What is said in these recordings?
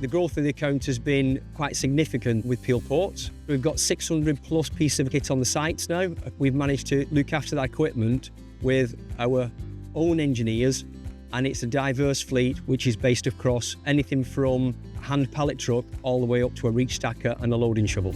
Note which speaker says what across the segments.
Speaker 1: The growth of the account has been quite significant with Peel Ports. We've got 600 plus pieces of kit on the sites now. We've managed to look after that equipment with our own engineers, and it's a diverse fleet which is based across anything from a hand pallet truck all the way up to a reach stacker and a loading shovel.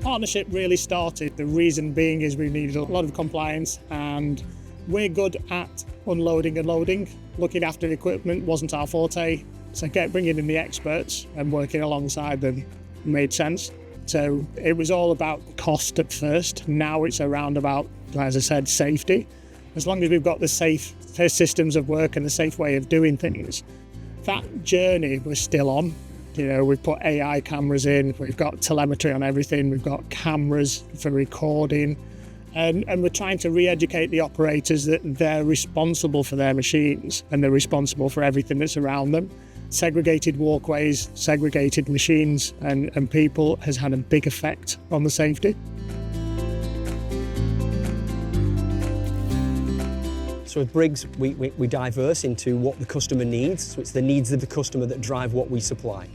Speaker 2: Partnership really started. The reason being is we needed a lot of compliance, and we're good at unloading and loading. Looking after the equipment wasn't our forte, so bringing in the experts and working alongside them made sense. So it was all about cost at first. Now it's around about, as I said, safety. As long as we've got the safe systems of work and the safe way of doing things, that journey we're still on. You know, we've put AI cameras in, we've got telemetry on everything, we've got cameras for recording, and we're trying to re-educate the operators that they're responsible for their machines and they're responsible for everything that's around them. Segregated walkways, segregated machines and people has had a big effect on the safety.
Speaker 1: So with Briggs, we diverse into what the customer needs. So it's the needs of the customer that drive what we supply.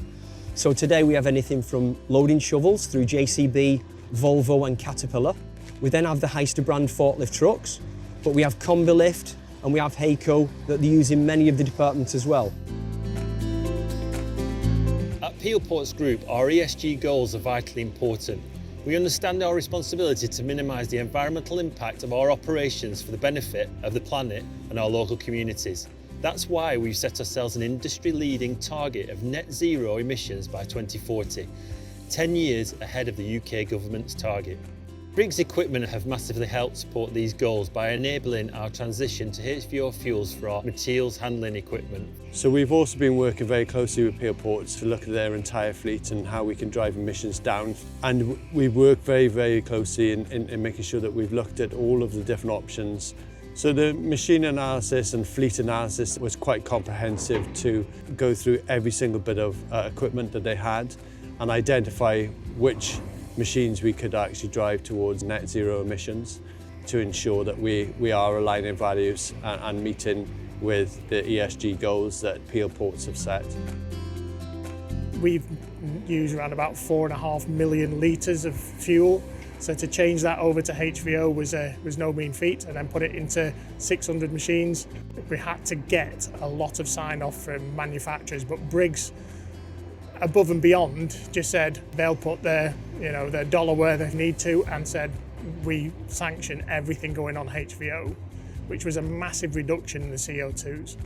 Speaker 1: So today we have anything from loading shovels through JCB, Volvo and Caterpillar. We then have the Hyster brand forklift trucks, but we have Combilift and we have Heyco that they use in many of the departments as well.
Speaker 3: At Peel Ports Group, our ESG goals are vitally important. We understand our responsibility to minimise the environmental impact of our operations for the benefit of the planet and our local communities. That's why we've set ourselves an industry-leading target of net zero emissions by 2040, 10 years ahead of the UK government's target. Briggs equipment have massively helped support these goals by enabling our transition to HVO fuels for our materials handling equipment.
Speaker 4: So we've also been working very closely with Peel Ports to look at their entire fleet and how we can drive emissions down. And we've worked very, very closely in making sure that we've looked at all of the different options. So the machine analysis and fleet analysis was quite comprehensive to go through every single bit of equipment that they had and identify which machines we could actually drive towards net zero emissions to ensure that we are aligning values and meeting with the ESG goals that Peel Ports have set.
Speaker 2: We've used around about 4.5 million litres of fuel. So to change that over to HVO was no mean feat, and then put it into 600 machines. We had to get a lot of sign-off from manufacturers, but Briggs, above and beyond, just said they'll put their dollar where they need to, and said we sanction everything going on HVO, which was a massive reduction in the CO2s.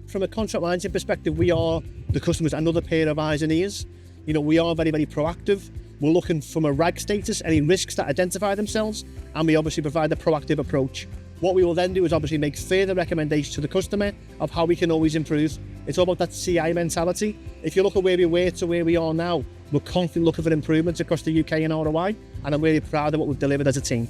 Speaker 5: From a contract management perspective, we are the customers another pair of eyes and ears. You know, we are very, very proactive. We're looking from a RAG status, any risks that identify themselves, and we obviously provide a proactive approach. What we will then do is obviously make further recommendations to the customer of how we can always improve. It's all about that CI mentality. If you look at where we were to where we are now, we're constantly looking for improvements across the UK and ROI, and I'm really proud of what we've delivered as a team.